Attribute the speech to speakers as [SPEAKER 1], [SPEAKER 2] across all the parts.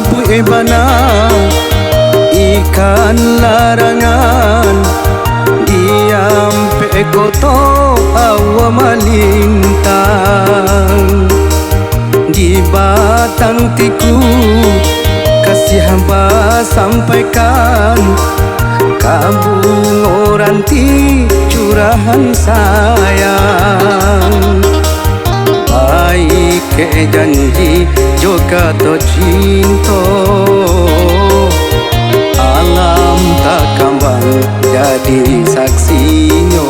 [SPEAKER 1] Bui bana ikan larangan diam pekoto awa malintang di batang tiku kasih hamba sampaikan kabung oranti curahan sayang baik ke janji juga to cinta alam tak kambang jadi saksinya.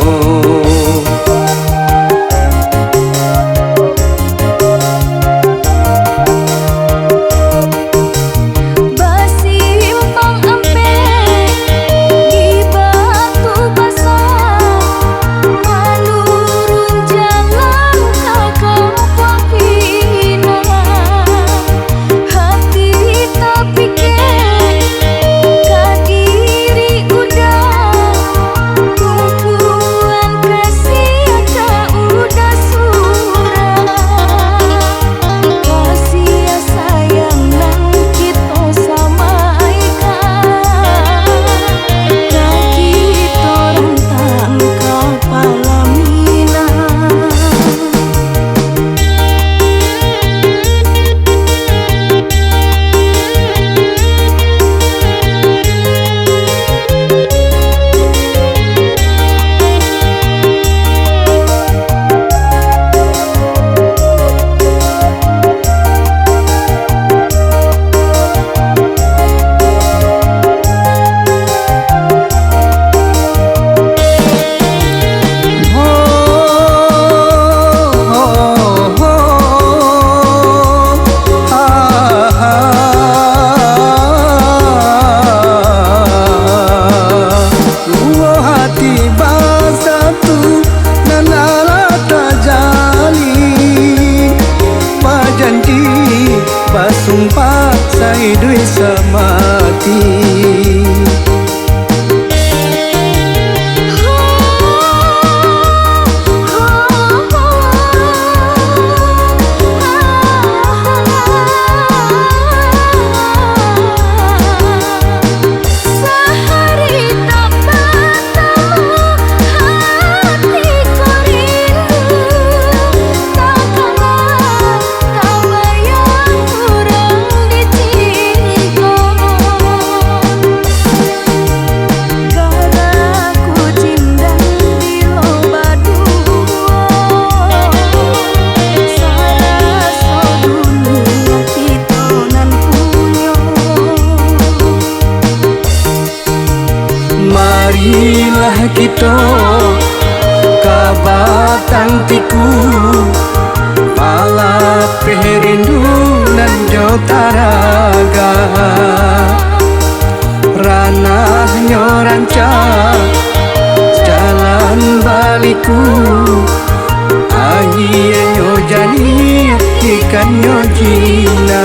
[SPEAKER 1] Sumpah saya duit semati marilah kita ke batang tiku malah perindu nan jotaraga ranah nyoranca jalan baliku akhirnya nyojani ikan nyojina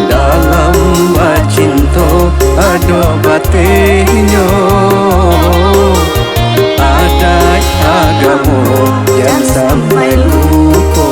[SPEAKER 1] dalam bacinto ado batinyo ada agamo yang sampai lupa.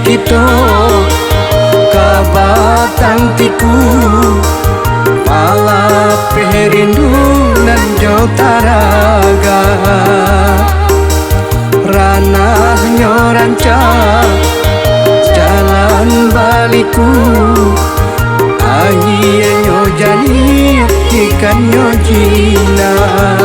[SPEAKER 1] kita kabatang tiku pala perindu nan jotaraga ranah nyoranca jalan baliku ahinya jani ikan nyojina.